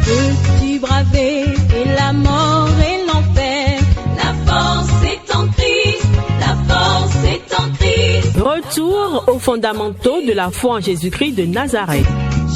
Peux-tu braver et la mort et l'enfer? La force est en Christ, la force est en Christ. Retour aux fondamentaux de la foi en Jésus-Christ de Nazareth.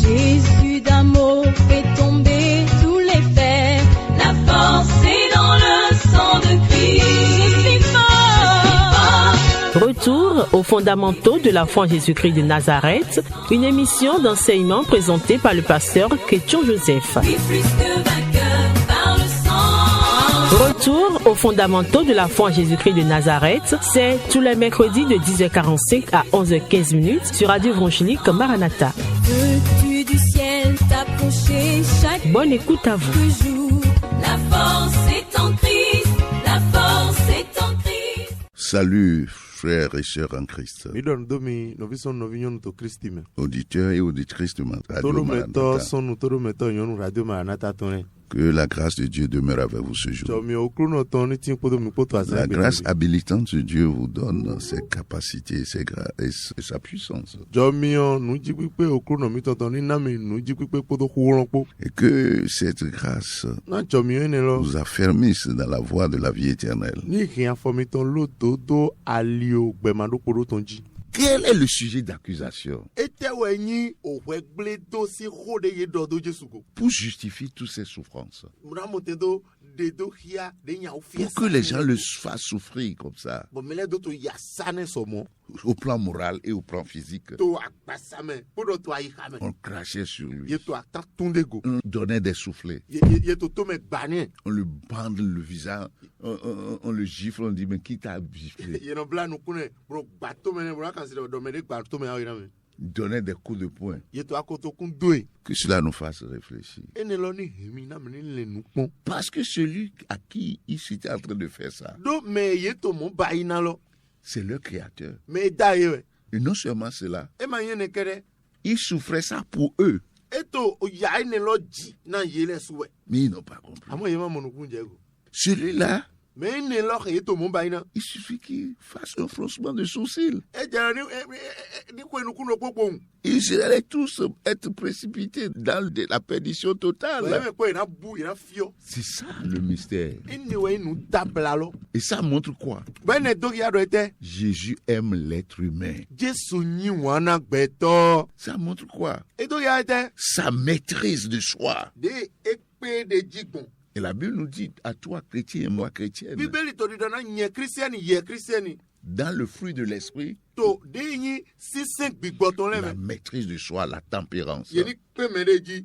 Jésus d'amour fait tomber tous les fers. La force est dans le sang de Christ. Je suis fort. Retour aux fondamentaux de la foi en Jésus-Christ de Nazareth, une émission d'enseignement présentée par le pasteur Kétion Joseph. Oui, plus que vainqueur par le sang. Retour aux fondamentaux de la foi en Jésus-Christ de Nazareth, c'est tous les mercredis de 10h45 à 11h15 sur Radio Évangélique Maranatha. Veux-tu du ciel t'approcher chaque Bonne écoute à vous. jour? La force est en Christ, la force est en Christ. Salut frères et sœurs en Christ, Midon domi novison novinyon to Christi me. auditeurs et auditrices de Radio Todo meto Maranatha. sonu todo meto yon radio Maranatha tone. Que la grâce de Dieu demeure avec vous ce jour. To mi okruno toni tin podo mi poto La asen. grâce habilitante de Dieu vous donne ses capacités et sa puissance. Jo mi on nu ji pipe okruno mi tonton ni na mi nu ji pipe podo kuronpo. Et que cette grâce Na jo mi ene lo. vous affermisse dans la voie de la vie éternelle. Ni rien fomi ton lo dodo alio gbemado podo tonji. Quel est le sujet d'accusation Ete wenyi ohwegble do si rode ye dodo Jesugo. pour justifier toutes ces souffrances? Muramote do de do hia de nya ofia. Pour que les gens le fassent souffrir comme ça, Bon mele do to yasane somo. au plan moral et au plan physique. To agbasame podo to ayikame. On crachait sur lui, Ye to atatundego. on donnait des soufflets, Ye to to me gbane. on le bande le visage, on le gifle, on dit mais qui t'a giflé? Ye no bla no kune bro gbato me ne bro kan se do me de gbato me awira me. Donnait des coups de poing. Ye to akoto kun doe. Que cela nous fasse réfléchir. Ene lo ni hemi na me ni le nu pon. Parce que celui à qui il était en train de faire ça, Do me ye to mo ba ina lo. c'est le Créateur. Me da ye we. Et non seulement cela, E ma ye ne kere. il souffrait ça pour eux, E to o ya ene lo ji na ye le suwe. mais ils n'ont pas compris. Amo ye ma mo nu kun je go. Celui-là, Me ene lo ye to mo ba ina. il suffit qu'il fasse un froncement de sourcils. E jara ni ko enu kun no popo. Ils allaient tous être précipités dans la perdition Me totale. me ko ina bu ina fio. C'est ça le mystère. Ene we nu tabla lo. Et ça montre quoi? Ba ne do ya do ete. Jésus aime l'être humain. Jesu nyi wana gbeto. Ça montre quoi? E do ya ete. Sa maîtrise de soi. De ekpe de jigbon. Et la Bible nous dit à toi chrétien et moi chrétienne, Bíbélì tó di dandan yẹ kírísítẹ́nì yẹ kírísítẹ́nì dans le fruit de l'esprit, tó dé yín sísìn gbígbọ́ tó la lẹ́mẹ̀. maîtrise de soi, la tempérance. Yẹni pèmẹ́rẹ́jì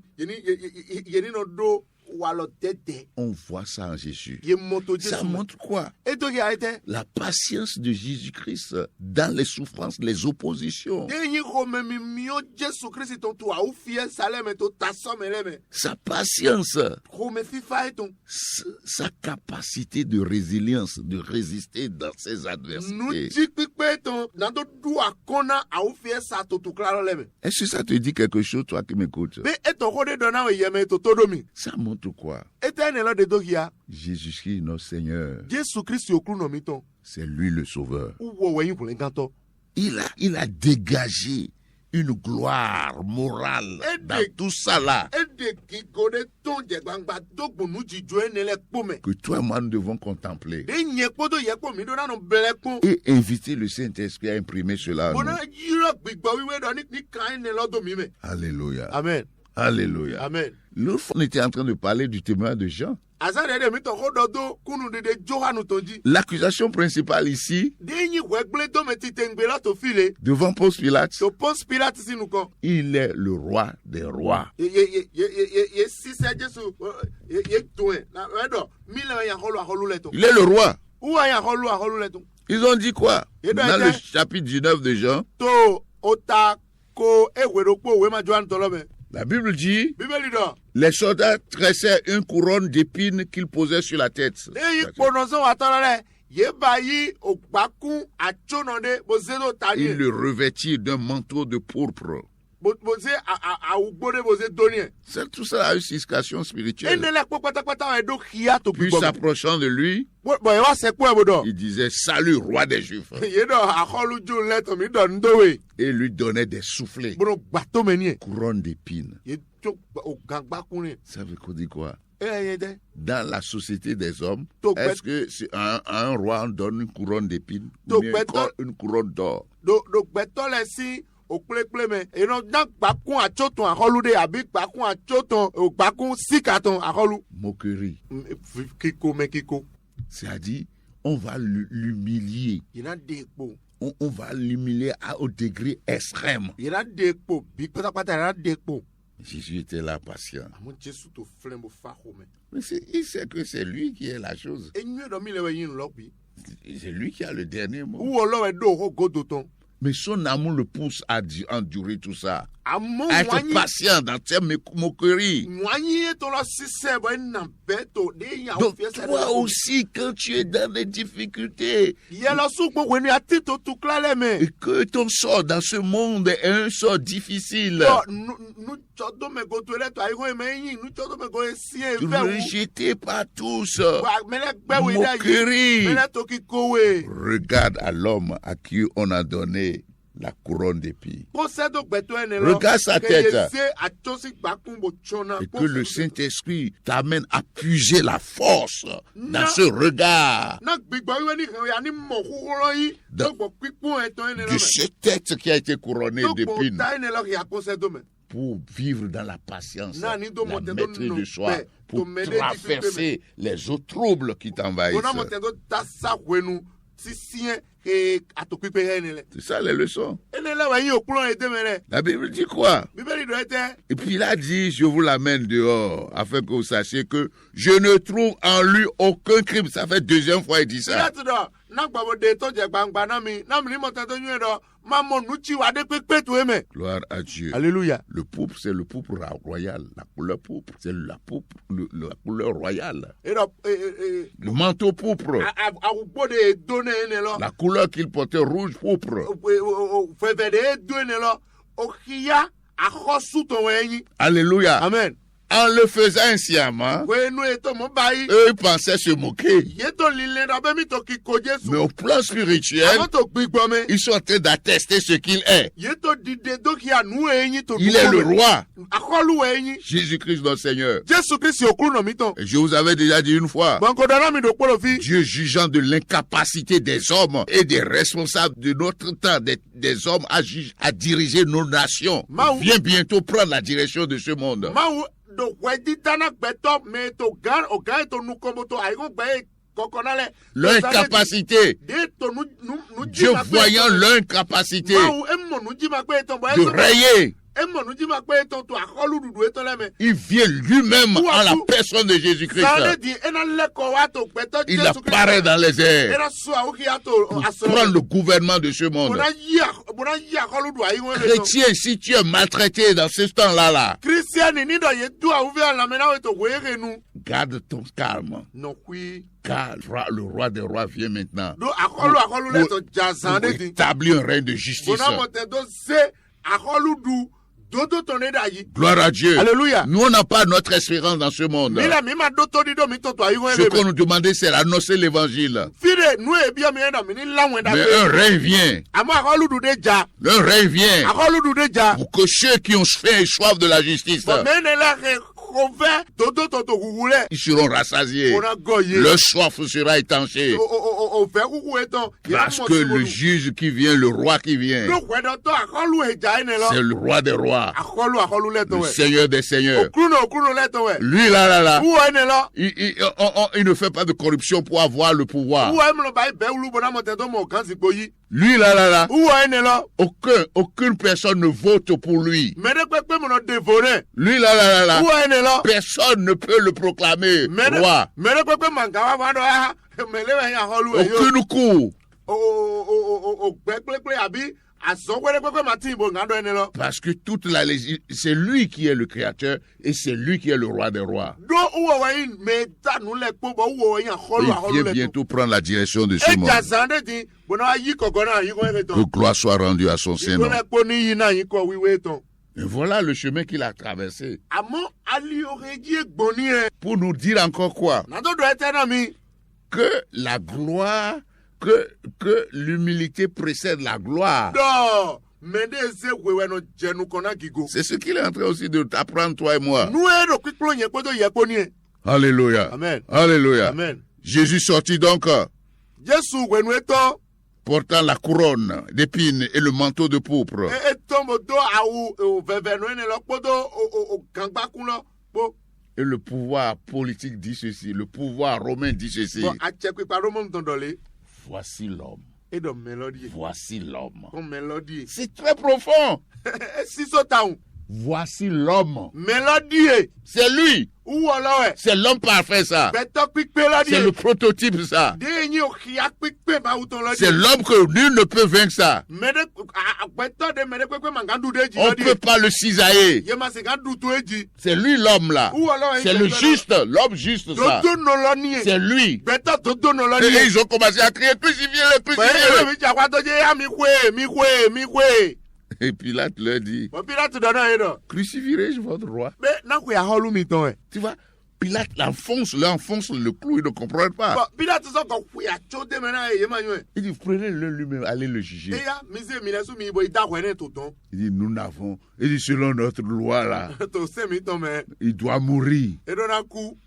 yẹni nọ do wà lọ tẹ́tẹ́ On voit ça en Jésus. yẹ mọ́tò Ça Jésù. montre quoi? Ètò yà á tẹ́. La patience de Jésus-Christ dans les souffrances, les oppositions. Dé yín kò mẹ́mi miọ́ Jésù Kristi tó tó àwọn fiyẹ́ sálẹ̀mẹ̀ tó ta sọ́mẹ̀ lẹ́mẹ̀. Sa patience, Kò mẹ́ fífa ètò. sa capacité de résilience, de résister dans ses Nu adversités. jí pípé tó nàdó du àkọ́nà àwọn fiyẹ́ sa tó tó kílára lẹ́mẹ̀. Est-ce que ça te dit quelque chose, toi qui m'écoutes? Bí ètò kó dé dọ̀nà àwọn ìyẹ̀mẹ̀ tó tó domi. Ça montre quoi? Ètò ẹni lọ dé dókìá. Jésus-Christ, notre Seigneur, Jésù Kristi òkú nà mí tán. c'est lui le Sauveur. Wúwo wẹ̀yìn kùnrin kan tọ́. Il a dégagé une gloire morale dans tout ça là Ede gigode ton je gbangba dogbonu jijo enele kpome. que toi et moi nous devons contempler De nye kpodo ye kpo mi do nanu bele kpon. et inviter le Saint-Esprit à imprimer cela en Bona nous. yiro gbigbo wiwe do ni kan ene lodo mi me. Alléluia. Amen. Alléluia. Amen. L'autre fois, on était en train de parler du témoin de Jean. Azare de mi to ko dodo kunu de Johanu tonji. L'accusation principale ici, De nyi wegle do me titengbe la to file. devant Ponce Pilate, To Ponce Pilate sinu ko. il est le roi des rois. Ye sise Jesu ye toen. Na edo mi le ya holu le to. Il est le roi. Ou ya holu le to. Ils ont dit quoi? Et donc, Dans le chapitre 19 de Jean, To ota ko ewerokpo we ma Johanu to lo me. la Bible dit, Bíbélì dọ̀. les soldats tressaient une couronne d'épines qu'ils posaient sur la tête. Léyìn kpọ̀nọ̀sán wa tọ́lọ́ rẹ̀ yé bá yí ògbákún àtsónàdé bó zédó tani. Ils le revêtirent d'un manteau de pourpre. bose a ugbode bose donien. C'est tout ça a une signification spirituelle. Enele ko patapata edo khia to Puis s'approchant de lui, Bon wa se ko ebodo. il disait salut roi des Juifs Yedo akholu ju leto mi don dowe. et lui donnait des soufflets, Bono gbato meni. couronne d'épines. Ye to o gangba kunni. Ça veut dire quoi? Yede. Dans la société des hommes, Donc, est-ce que à un roi on donne une couronne d'épines ou Donc, bien une couronne d'or? Do gbeto le si o kple me. Eno dan gbakun achoton akholude abi gbakun achoton o gbakun sikaton akholu. Moquerie. Kiko. C'est-à-dire, on va l'humilier. Yena depo. On va l'humilier au degré extrême. Yena depo. Bi patapata yena depo. Jésus était là patient. Amon Jesu to flembo fa home. Mais il sait que c'est lui qui est la chose. Enyu do mi lewe yin lokbi. C'est lui qui a le dernier mot. Ou olo e do ho godoton. Mais son amour le pousse à endurer tout ça. Amon À être wanyi. patient dans ces moqueries. Wanyi to lo sise bo na beto de ya Donc ofiese. toi aussi, quand tu es dans des difficultés Yelo su gbo weni atito tu klale me. et que ton sort dans ce monde est un sort difficile, Nu chodo me go to le to ayi go me yin, nu chodo me go esie tu ve wu. rejeté par tous. Wa mele gbe we da yi. Moquerie. Mele to ki kowe. Regarde à l'homme à qui on a donné la couronne d'épines. Ko se do gbeto ene lo. Regarde sa Ke tête. yese atosi gbakun bo chona. Et que le Saint-Esprit t'amène à puiser la force dans ce regard Na gbigbo iwe ni kan ya ni mo kukuro yi. Da- Do gbo pipun eton ene lo. de cette tête qui a été couronnée Do gbo d'épines ta ene lo ya ko se do me. pour vivre dans la patience, Na ni do la monte do maîtrise no de soi, pe, pour to me de traverser les eaux troubles qui t'envahissent. Bona mo tendo ta sa wenu si sien e atopipe ene le. C'est ça les leçons. Ene le wa yin okuro e de mere. La Bible dit quoi? Bibeli do ete. Et puis il a dit, je vous l'amène dehors, afin que vous sachiez que je ne trouve en lui aucun crime. Ça fait deuxième fois il dit ça. Ya to do na gba bo de to je gbangba na mi ni mo tendo yin do ma mo nu chi wa de pepe to e me. Gloire à Dieu. Alléluia. Le pourpre, c'est le pourpre royal. La couleur pourpre, c'est la couleur royale. E do Le manteau pourpre, a ugbo de do ne ene lo. la couleur qu'il portait rouge pourpre. Feve de do ene lo. O khia akhosu to wen. Alléluia. Amen. En le faisant sciemment, Wenu eto mo bayi. eux ils pensaient se moquer. Yeto lile do be mi to ki ko Jesu. Mais au plan spirituel, Avant to gbigbo me. ils sont en train d'attester ce qu'il est. Yeto dide do ki anu eyin to. Il est le roi, Akolu eyin. Jésus-Christ notre Seigneur. Jesu Kristi okuru no mi ton. Et je vous avais déjà dit une fois, Banko dana mi do polo fi. Dieu jugeant de l'incapacité des hommes et des responsables de notre temps, des hommes à diriger nos nations, Maou. vient bientôt prendre la direction de ce monde. Mawu do wedi dana gbeto me to gan o gan to nu kombo to ayi go gbe kokonale. Leur incapacité, De to nu Dieu voyant leur incapacité Mawu emmo nu ji ma gbe ton bo de rayer, emmo nu ji ma gbe ton to akolu dudu eton le me. il vient lui-même en la personne de Jésus-Christ. Sale di ena le ko wa to gbeto Il Jesu Kristi. apparaît dans les airs Era so a o ki ato pour asoro. prendre le gouvernement de ce monde. Bona yi akolu du ayi won le. Chrétien, si tu es maltraité dans ce temps-là, Christian ni do ye du a uvi ala me na we to were nu. garde ton calme. No kwi. Car le roi des rois vient maintenant Do akolu le to jazan pour de di. établir un règne de justice. Bona mo te do se akolu du dodo to ne da yi. Gloire à Dieu. Alléluia. Nous, on n'a pas notre espérance dans ce monde. Mi la mi ma do to di do mi to ayi won Ce le. qu'on nous demandait, c'est d'annoncer l'évangile. Fide nu e bi mi na mi ni lawon da Mais pe. un règne vient. Amo akolu du de ja. Un règne vient Akolu du de ja. pour que ceux qui ont faim et soif de la justice, Bo me ne la ke kove dodo to gugule. ils seront rassasiés. Ona goye. Leur soif sera étanchée. O fe kuku eton. Parce que le juge qui vient, le roi qui vient, Lo kwe do to akolu e ja ene c'est lo. le roi des rois, Akolu le to le we. Seigneur des seigneurs. Okruno le to we. Lui, là, Uwo ene lo. il ne fait pas de corruption pour avoir le pouvoir. Uwo emlo ba be ulu bona mo te to mo kan si gboyi. Lui, là, Uwo ene lo. aucune personne ne vote pour lui. Me de pepe mo no devore. Lui, là, Uwo ene lo. personne ne peut le proclamer roi. Me de pepe mangawa ba do ha. Me le we ya holu e yo. Aucune cour. O gbe abi asonwere pepe mati bo ngado ene lo. Parce que c'est lui qui est le créateur et c'est lui qui est le roi des rois. Do uwo we me tanu le po bo uwo we ya holu Il holu vient le. bientôt prendre la direction de ce E monde. jazande di bona yi kokona yi ko e Que ton. gloire soit rendue à son Saint-Nom. Ko le po ni yi na yi ko wiwe ton. Et voilà le chemin qu'il a traversé. àmọ́ ali oreji egboni ẹ. Pour nous dire encore quoi? nàdọ́dọ̀ ẹ tẹ́nà mi. Que la gloire, que l'humilité précède la gloire. dọ́ọ̀ mẹ́ndé eze wẹ̀wẹ̀ nọ jẹnu kọ́nà gígo. C'est ce qu'il est en train aussi de t'apprendre, toi et moi. nu èrò pípọ̀ yẹn pé tó yẹ kó ní ẹ. Alléluia. Amen. Alléluia. Amen. Jésus sortit donc, jésù wẹ̀nu etọ́. portant la couronne d'épines et le manteau de pourpre. etọ́ mo do àwù vẹ̀vẹ̀ nù ẹni lọ kpọ́dọ̀ gàngbàkún lọ kpó. Et le pouvoir politique dit ceci, le pouvoir romain dit ceci. bɔn àtsẹ̀pípa romain tọ̀dọ̀lé. Voici l'homme. et dọ̀ mélodie. Voici l'homme. kọ́ mélodie. C'est très profond. sísọ tàwọn. Voici l'homme. mélodie. C'est lui. wúwo lọ́wẹ̀. C'est l'homme parfait, ça. gbẹtọ́ pípé lọ́dí. C'est le prototype, ça. déyìn òkìá pípé bá wùtọ́ lọ́dí. C'est l'homme que nul ne peut vaincre, ça. mẹ́dẹ́ gbẹtọ́ de mẹ́dẹ́ pépé màgàdù dé jì On ne lọ́dí. peut pas le cisailler. yé ma sèkà dù tó èjì. C'est lui l'homme, là. wúwo lọ́wẹ̀. C'est le juste, l'homme juste, ça. tó dóno lọ ní C'est yé. lui. gbẹtọ́ tó dóno lọ Et ní yé. ils ont commencé à crier, crucifiez-le, bẹ́ẹ̀ crucifiez-le. mi jà wá tó jẹ́ yá mi hwé. Et Pilate leur dit, bọ́n Pilate dọ̀nà yé dọ̀. crucifierai-je votre roi? bẹ́ẹ̀ náà kò yà họ́lù mi tán ẹ̀. Tu vois, Pilate l'enfonce le clou, il ne comprend pas. bọ́n Pilate sọ kò kò yà tó dé mẹ́rin ayé yé ma yún ẹ̀. Il dit, prenez-le lui-même, allez le juger. eya mi se mi lẹ sún mi ibo ìdáhùn ẹ̀ ní tó tán. Il dit, nous n'avons. Il dit, selon notre loi, là, tó sẹ́mi tán mẹ́. il doit mourir. edona kú.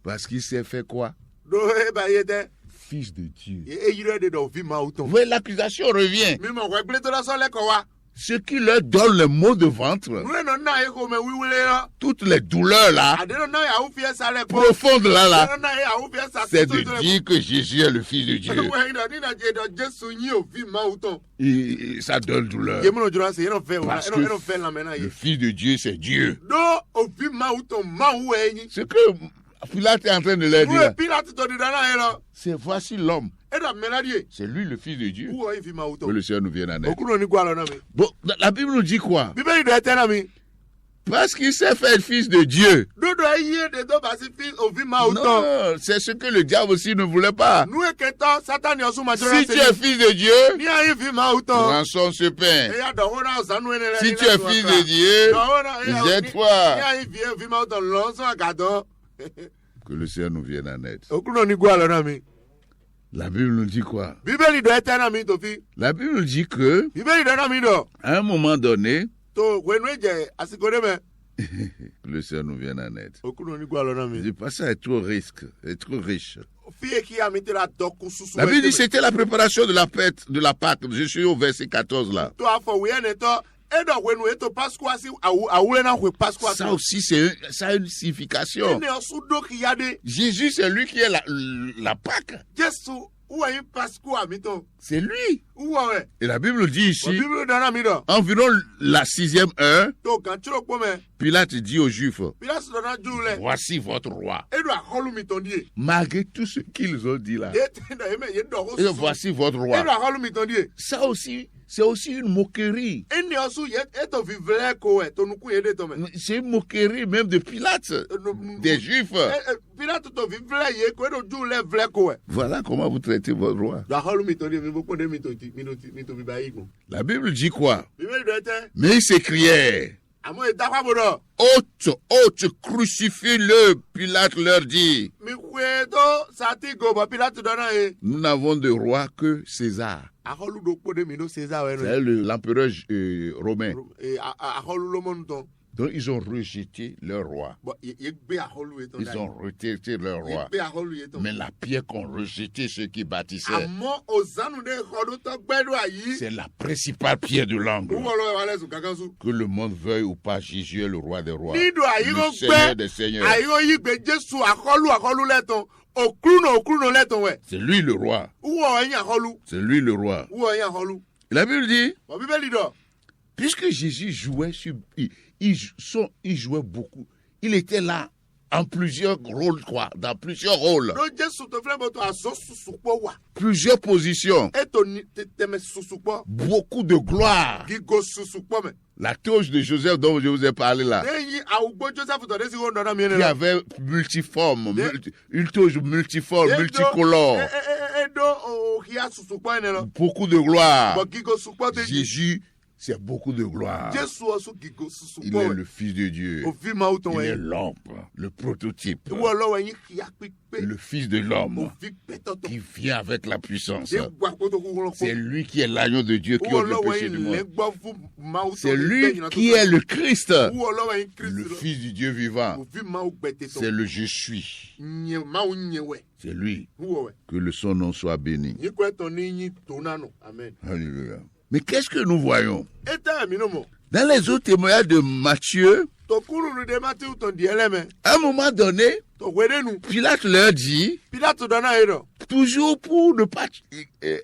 Parce qu'il s'est fait quoi? do e ba yé tẹ́. Fils de Dieu. eyi rẹ̀ de dọ̀ fi ma o tán. Vous voyez, l'accusation revient. mi mọ̀ wẹ́ gbélé tó lọ́sọ̀ lẹ́kọ̀ọ́ wa. Ce qui leur donne le mot de ventre, nure nọ náà yẹ kó mẹ wíwílé lọ. toutes les douleurs là, àdéhùn náà yà ó fi ẹsẹ̀ alẹ́ kó. profondes là, àdéhùn náà yà ó fi ẹsẹ̀ c'est àkóso de dire que Jésus est le Fils de Dieu. wẹ́n ìdọ̀ nínú ìdọ̀ jésù yín ò fi ma o tán. Ça donne douleur. yé múnà jùlọ sí yẹn náà fẹ́ wọn Parce yẹn náà fẹ́ lamẹ́ náà Le yé. Fils de Dieu, c'est Dieu. do òfin ma o tán ma o wẹ̀ ẹyin. Ce que Pilate est en train de leur nure dire, Pilate tó di dáná yẹn lọ. c'est voici l'homme. edọ̀ mẹ́lẹ́díè. C'est lui le Fils de Dieu. wúwo yìí fi ma o Que tán. le Seigneur nous vienne en aide. òkúrò ní gbọ́ àlọ́ náà mi. Bon, la Bible nous dit quoi? bíbélì dọ̀ ẹ tẹ́ náà mi. Parce qu'il s'est fait Fils de Dieu. dodo eyín de tó bá sí fi òfin ma o tán. Non, c'est ce que le diable aussi ne voulait pas. nú èkétọ́ sátani ọ̀sùn màjọ́ra Si tu es Fils de Dieu, ní ayé fi ma o tán. rançonne ce pain. eya dọ̀wọ́ náà sànú ẹni rẹ̀. Si tu es Fils de Dieu, jette-toi. ní ayé fi ma o tán lọ́sàn àgàdọ́. Que le Seigneur nous vienne en aide. òkúrò ní gbọ́ àlọ́ náà mi. La Bible nous dit quoi? bíbélì dọ̀ ẹ tẹ́ náà mi tó fi. La Bible nous dit que, bíbélì dọ̀ náà mi dọ̀. à un moment donné, tó wẹnu ẹ̀jẹ̀ àsìkò dé mẹ́. que le Seigneur nous vienne en aide. òkúrò ní gbọ́ àlọ́ náà Je mi. dis pas ça est trop risque, est trop riche. fíye kí àmì tẹ́lá dọ́kun susu. La Bible dit que c'était la préparation de la fête de la Pâque. Je suis au verset 14 là. tó àfọwé ẹni tọ́ ẹ̀dọ̀ wẹnu ètò pásíkò sí àwúrẹ́ náà wẹ̀ pásíkò sí. Ça aussi, ça a une signification. ẹni ọ̀sùn dókìyáde. Jésus, c'est lui qui est la Pâque. jésù wúwo yín pásíkò àmì tán. C'est lui. wúwo rẹ̀. Et la Bible dit ici, bíbélì dọ̀ náà mi dọ̀. environ la 6e heure, tó kàn tí ló pọ̀ mẹ́. Pilate dit aux Juifs, Pilate dọ̀ náà jù lẹ̀. voici votre roi. ẹ̀dọ̀ àkọlù mi tán díẹ̀. Malgré tout ce qu'ils ont dit là, yé tẹ́ dọ̀ yé dọ̀ ó et sùn. voici votre roi. ẹ̀dọ̀ àkọlù mi tán díẹ̀. Ça aussi, c'est aussi une moquerie. ẹni ọ̀sùn yẹ ètò fi vlẹ̀ kó ẹ̀ tónukú yé dé tán mẹ́. C'est une moquerie même de Pilate, des Juifs. Pilate tó fi vlẹ̀ yé kó ẹ̀dọ̀ jù lẹ̀ vlẹ̀ kó ẹ̀. Voilà comment vous traitez votre roi. dọ̀ àkọlù mi tán díẹ̀ mi bó pọ̀ dé mi tó fi báyìí gùn. La Bible dit quoi? bíbélì dọ̀ ẹ tẹ́. Mais ils s'écriaient, àmọ́ ìdápàbọ̀dọ̀. ôte, crucifie-le. Pilate leur dit, mi kwe tó sati gòbọ̀ Pilate dọ̀ náà yé. nous n'avons de roi que César. àkọlù dọ̀ pọ̀ dé mi ló César wẹ̀ nù. C'est l'empereur romain. àkọlù ló mọ́nu tán. Donc ils ont rejeté leur roi. bọ̀ yé gbé àkọlù yé tán. Ils ont rejeté leur yé roi. gbé àkọlù yé tán. Mais la pierre qu'ont rejeté ceux qui bâtissaient, àmọ́ òsánù dé ọdún tó gbẹ́dọ̀ àyí. c'est la principale pierre de l'angle. wúwo lọ́wọ́ wà lẹ́sùn kankan sùn. Que le monde veuille ou pas, Jésus est le roi des rois. nídò àyíkó Le Seigneur des gbẹ́ seigneurs. àyíkó yí gbé Jésù àkọlù lẹ́tàn òkúrùnà lẹ́tàn wẹ̀. C'est lui le roi. wúwo ẹ̀yìn àkọlù. C'est lui le roi. wúwo ẹ̀yìn àkọlù. La Bible dit, bọ̀ bíbélì dọ̀. puisque Jésus jouait il jouait beaucoup. Il était là en plusieurs rôles, quoi, dans plusieurs rôles, ló Jésù tó filẹ̀ bọ̀ tó àzọ́ susùpọ̀ wà. plusieurs positions, ètò tẹ̀mẹ̀ susùpọ̀. beaucoup de gloire. gígo susùpọ̀ mẹ́. La toge de Joseph dont je vous ai parlé là, lẹ́yìn àwùgbọ́ Joseph tọ̀dé sí ọ̀nà mi qui rẹ̀. avait une toge multiforme, multicolore, edo òkìá susùpọ̀ ẹni lọ. beaucoup de gloire. bọ̀ gígo susùpọ̀ tẹ̀ jí. Jésus c'est beaucoup de gloire. Jesu osu gigo susu Il po est we. le Fils de Dieu. Ovi ma uton Il est we. l'homme, le prototype, Wo lo yin ya pipe. le Fils de l'homme Ovi petoto. qui vient avec la puissance. De gba koto ku lo. C'est lui qui est l'agneau de Dieu qui Wo ôte lo le péché yin du le monde. gbo fu ma uton. C'est lui qui est le Christ, Wo lo yin Christ le lo. Fils du Dieu vivant. Ovi ma u gbeteto. C'est le je suis. Nye ma u nye we. C'est lui. Wo we. Que son nom soit béni. Yi ko to ni yin tonano. Amen. Alléluia. Mais qu'est-ce que nous voyons? Eta mi no mo. Dans les autres témoignages de Matthieu, To kuru nu de Matthieu ton di eleme. à un moment donné, To wede nu. Pilate leur dit, Pilate dona ero. toujours pour ne pas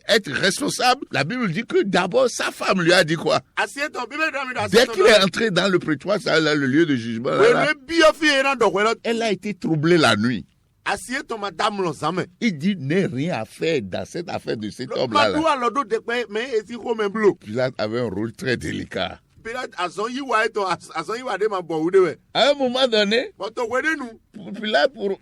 être responsable, la Bible dit que d'abord sa femme lui a dit quoi? Asieto Bible da mi da Dès qu'il est entré dans le prétoire, ça, là, le lieu de jugement, là, we bio fi era do welo. elle a été troublée la nuit. Asieto madame lo zame. Il dit, n'est rien à faire dans cette affaire de cet homme-là. Madu Là. alodo de pe me esi ko me blo. Pilate avait un rôle très délicat. Pilate azon yi wa eto azon yi wa de ma bo ude we. À un moment donné, But to wede nu. Pilate, pour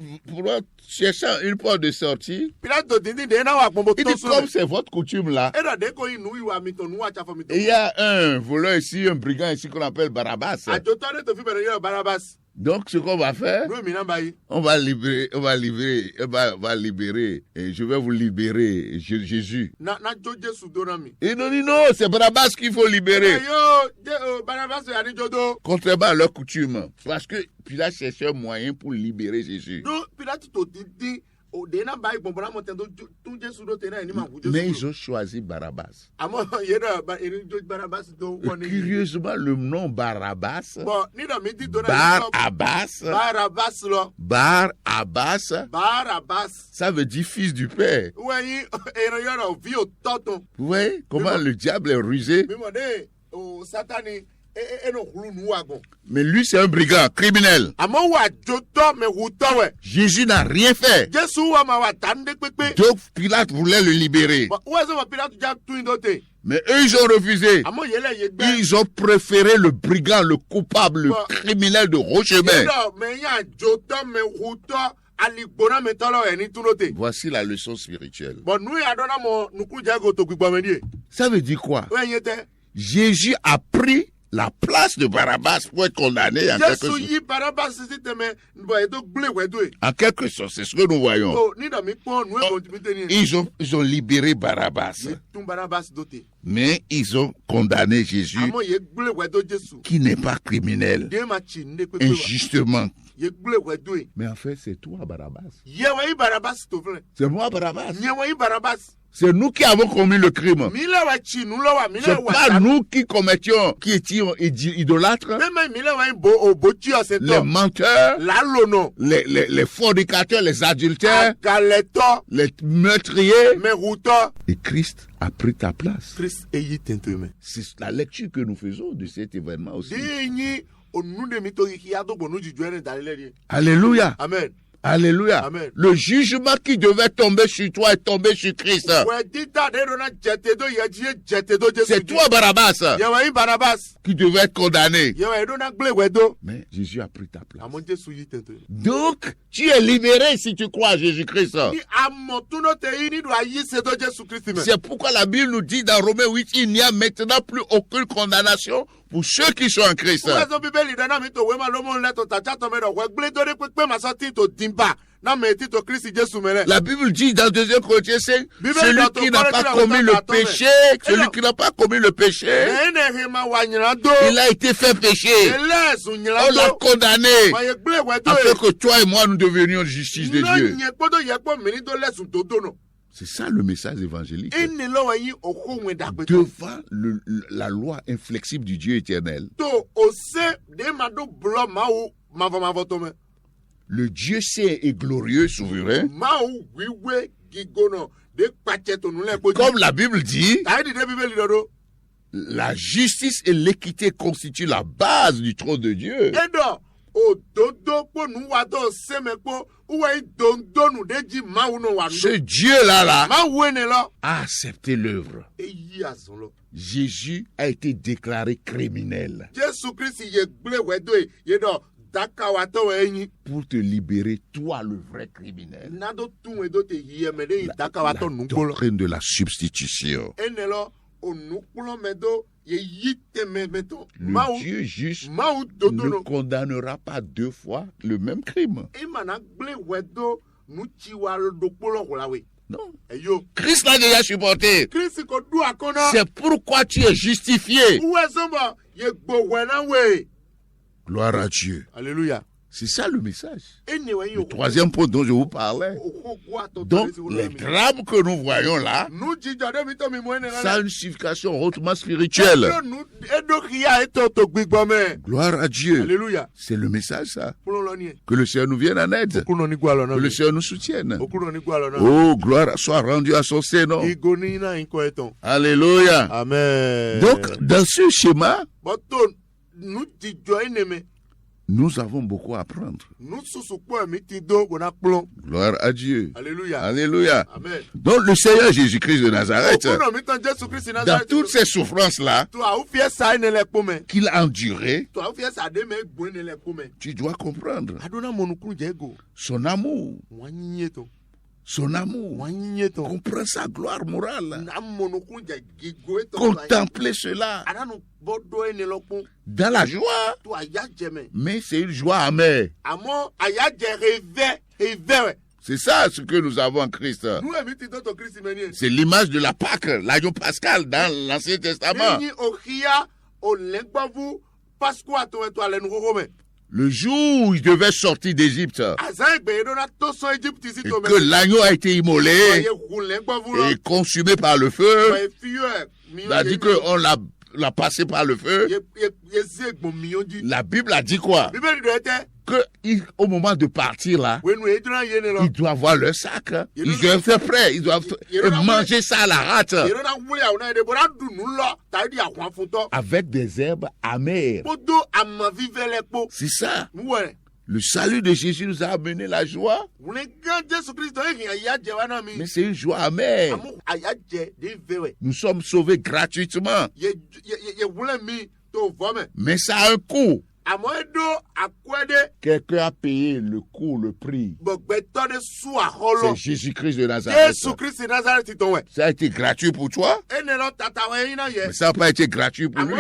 cherchant une porte de sortie, Pilate to dindi de na wa pombo il to dit, so. comme c'est votre coutume là, Era de ko inu yi wa mi to nu wa cha fo mi to. il y a un voleur ici, un brigand ici qu'on appelle Barabbas. Ajo to de to fi bere yo Barabas. Donc, ce qu'on va faire, Nu mi na ba yi. on va libérer, et je vais vous libérer, Jésus. Na jo Jesu do na mi. Ils nous disent non, c'est Barabbas qu'il faut libérer, Yo de Barabas ya ni jodo. contrairement à leur coutume. Parce que Pilate cherchait un moyen pour libérer Jésus. No Pilate to dindi o de na ba yi pombo na mo ten do tu Jesu do te na ni ma hu Jesu. Mais ils ont choisi Barabbas. Amo yeda ba eri jo Barabas do woni. Curieusement, le nom Barabbas, Bon, ni da mi di do na. Bar-Abbas, Barabas lo. Bar-Abbas, Barabas. ça veut dire fils du Père. Wẹ́yìn èrò yọ̀rọ̀ vi òtọ́tún. Vous voyez comment le diable est rusé? Mímọ̀ dé o Sátani ẹnu kúrú nu wà gan. Mais lui, c'est un brigand, criminel. Àmọ́ wà jòtọ́ mẹ̀wù tọ́wẹ̀. Jésus n'a rien fait. Jésù wà máa wà tàndé pépé. Donc Pilate voulait le libérer. Wọ́n sọ ma Pilate já tún iná tè. Mais eux, ils ont refusé. Àmọ́ yẹlẹ̀ yẹ gbẹ́. Ils ont préféré le brigand, le coupable, le Bon. criminel de Rochemin. Yẹ́dọ̀ mẹ̀yìn àjòtọ́ mẹ̀wù tọ́ aligbona mẹtọ́lọ́ ẹ̀ ní túnú tè. Voici la leçon spirituelle. Bọ̀ nù yàdọ́nà mọ̀ nùkú jẹ́ kó tó gbígbọ́ mẹ́ díẹ̀. Ça veut dire quoi? Wẹ́yìn tẹ́. Jésus a pris la place de Barabbas pour être condamné en quelque Jésù sorte. yí Barabas sí tẹ̀mẹ̀ nbọ̀ ètò gblé wẹ́dọ̀ ẹ̀. En quelque sorte, c'est ce que nous voyons. O nídà mi pọ́n nù èkó tìmí tẹ̀ ní ẹ̀. Ils ont libéré Barabbas, Mi tún Barabas dó tè. mais ils ont condamné Jésus, Àmọ́ yẹ gblé wẹ́dọ̀ Jésù. qui n'est pas criminel, Dé ma tsi ní pépé wa. injustement. Yẹ gblé wẹ́dọ̀ ẹ̀. Mais en fait, c'est toi, Barabbas. Yẹ wọ́n yí Barabas tó fúnẹ̀. C'est moi, Barabbas. Yẹ wọ́n yí Barabas. C'est nous qui avons commis le crime. Mi lẹ̀ wá tsi nù lọ́wọ́ mi C'est lẹ̀ wá pas tà. nous qui commettions, qui étions idolâtres, Mẹ́mẹ́ mi lẹ̀ wá yín bo òbó tí ọ̀sẹ̀ les tọ̀. menteurs, Lálòna. les fornicateurs, les adultères, Àgàlẹ̀tọ̀. les meurtriers. Mẹ̀rùtọ̀. Et Christ a pris ta place. Christ eyi tẹ̀ntẹ̀ mẹ́. C'est la lecture que nous faisons de cet événement aussi. Dé yín onúndèmí tó yí kí yàtọ̀ gbọ̀nú jùjú ẹ̀rìn dàlílẹ̀ yẹn. Alléluia. Amen. Alléluia. Amen. Le jugement qui devait tomber sur toi est tombé sur Christ. Wẹ̀ dídá dé dọ́nà jẹ̀tẹ̀dó yẹ jí jẹ̀tẹ̀dó Jésù. C'est toi, Barabbas, Yẹ wọ́n yí Barabas. qui devait être condamné. Yẹ wọ́n yí dọ́nà gblé wẹ́dọ̀. Mais Jésus a pris ta place. Àmọ́ Jésù yí tẹ̀ntẹ̀. Donc, tu es libéré si tu crois à Jésus-Christ. Ní àmọ̀túnú tẹ yí nínú ayé ṣètò Jésù Kristi mẹ́. C'est pourquoi la Bible nous dit dans Romains 8, il n'y a maintenant plus aucune condamnation pour ceux qui sont en Christ. Wọ́n sọ Bíbélì dáná mi tó wé ma lọ́mọ ńlẹ́ tó tàjà tó mẹ́rọ̀ wẹ́ gblé dórí pípé màá sọ tí tó dìmbà náà mẹ́ tí tó Kristi Jésù mẹ́rẹ̀. La Bible dit dans 2 Corinthiens 5, Bible celui dans qui ton n'a corps, pas tu l'as commis dans le ta tombe. péché, celui Alors- qui n'a pas commis le péché, Ẹ̀yin náà hìn máa wà nyìnà dó. il a été fait péché. Ẹlẹ́sùn nyìnà On l'a dó. condamné Wọ́n yẹ gblé wẹ́dọ̀ afin yẹ. que toi et moi nous devenions justice de Náà Dieu. yẹ gbọ́dọ̀ yẹ pọ̀ mí ní tó lẹ́sùn tó dónà. C'est ça le message évangélique. Ẹni lọ́wọ́ yín òkú òun dàgbé tó. Devant la loi inflexible du Dieu éternel, Tó o ṣe dé máa dó bùrọ̀ máa wò máa tó mẹ́. le Dieu saint et glorieux, souverain, Máa wò wíwé gígbóná dé pàṣẹ tó nulẹ̀ kojú. comme la Bible dit, Tàyé dìde Bíbélì lọ́dọ̀. la justice et l'équité constituent la base du trône de Dieu. Ẹ̀dọ̀ òdodo pònú wa tó sẹ́mẹ̀ pọ̀ wúwo ìdòǹdònù déjì máa wù nù wà nù. Ce Dieu-là Máa wù ẹni lọ. a accepté l'œuvre. Èyí àzùn lọ. Jésus a été déclaré criminel Jésù Kristi yẹ gblé wẹ́dọ̀ yìí yẹ dọ̀ dakawa tó ẹyin. pour te libérer, toi le vrai criminel. Nado tún ẹ̀dọ̀ tẹ yí ẹ̀mẹ̀ dé yìí dakawa tó La nùgbò lọ. doctrine de la substitution. Ẹnẹ lọ onukplɔ mɛ do Le Dieu juste ne condamnera pas deux fois le même crime. Non. Christ l'a déjà supporté. C'est pourquoi tu es justifié. Gloire à Dieu. Alléluia. C'est ça le message. Le troisième point dont je vous parlais. Donc, les drames que nous voyons là, ça a une signification hautement spirituelle. Gloire à Dieu. Alléluia. C'est le message, ça. Que le Seigneur nous vienne en aide. Que le Seigneur nous soutienne. Oh, gloire soit rendue à son Seigneur. Alléluia. Amen. Donc, dans ce schéma, nous avons beaucoup à apprendre. Gloire à Dieu. Alléluia. Alléluia. Amen. Donc le Seigneur Jésus-Christ de Nazareth, dans toutes ces souffrances-là qu'il a endurées, tu dois comprendre son amour. Son amour, comprends sa gloire morale, contempler cela dans la joie, mais c'est une joie amère. C'est ça ce que nous avons en Christ. C'est l'image de la Pâque, l'agneau pascal dans l'Ancien Testament. Le jour où il devait sortir d'Égypte et que l'agneau a été immolé et consumé par le feu, il a dit qu'on l'a passé par le feu. La Bible a dit quoi? Qu'au moment de partir là, ils doivent avoir leur sac. Ils doivent faire prêt. Ils doivent manger ça à la rate. Avec des herbes amères. C'est ça. Le salut de Jésus nous a amené la joie. Mais c'est une joie amère. Nous sommes sauvés gratuitement. Mais ça a un coût. Quelqu'un a payé le coût, le prix. C'est Jésus-Christ de Nazareth. Ça a été gratuit pour toi, mais ça n'a pas été gratuit pour lui.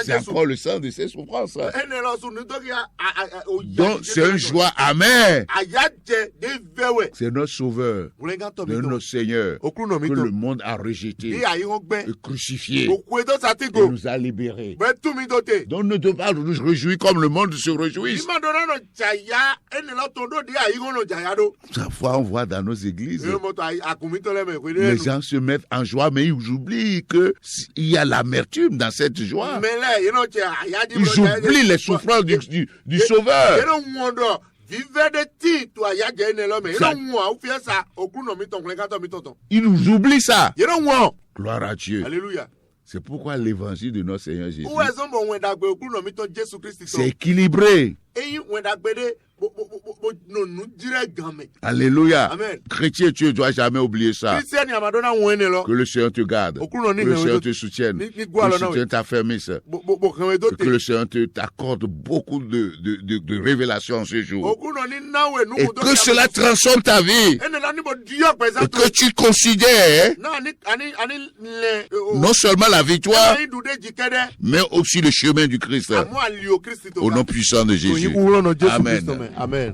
C'est encore le sang de ses souffrances. Donc c'est une joie amère. C'est notre Sauveur, notre Seigneur, que le monde a rejeté et crucifié et nous a libérés. Donc ne devons pas nous réjouir comme le monde se réjouit. Parfois, on voit dans nos églises, les gens se mettent en joie, mais ils oublient qu'il y a l'amertume dans cette joie. Ils oublient les souffrances du Sauveur. Ils nous oublient ça. Gloire à Dieu. Alléluia. C'est pourquoi l'évangile de notre Seigneur Jésus, c'est équilibré. Alléluia. Amen. Chrétien, tu ne dois jamais oublier ça. Que le Seigneur te garde. Que le Seigneur te soutienne. Que le Seigneur t'affermisse. Que le Seigneur t'accorde beaucoup de révélations en ce jour. Et que cela transforme ta vie. Et que tu considères non seulement la victoire, mais aussi le chemin du Christ. Au nom puissant de Jésus. Amen. Amen.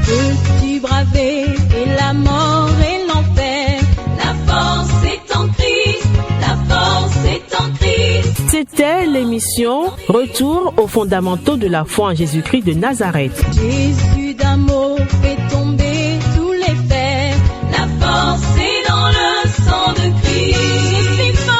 Peux-tu braver et la mort et l'enfer? La force est en Christ, la force est en Christ. C'était l'émission Retour aux fondamentaux de la foi en Jésus-Christ de Nazareth. Jésus d'un mot fait tomber tous les fers. La force est dans le sang de Christ. Je suis fort.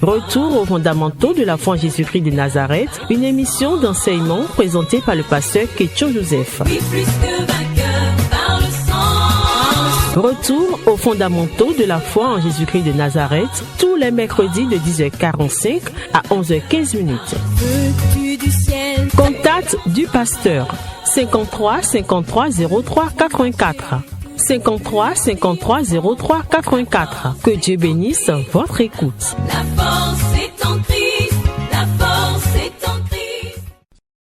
Retour aux fondamentaux de la foi en Jésus-Christ de Nazareth, une émission d'enseignement présentée par le pasteur Ketcho Joseph. Oui, plus que vainqueur par le sang. Retour aux fondamentaux de la foi en Jésus-Christ de Nazareth, tous les mercredis de 10h45 à 11h15. Veux-tu du ciel? Contact du pasteur 53 53 03 84. 53 53 03 84. Que Dieu bénisse votre écoute. La force est en Christ, la force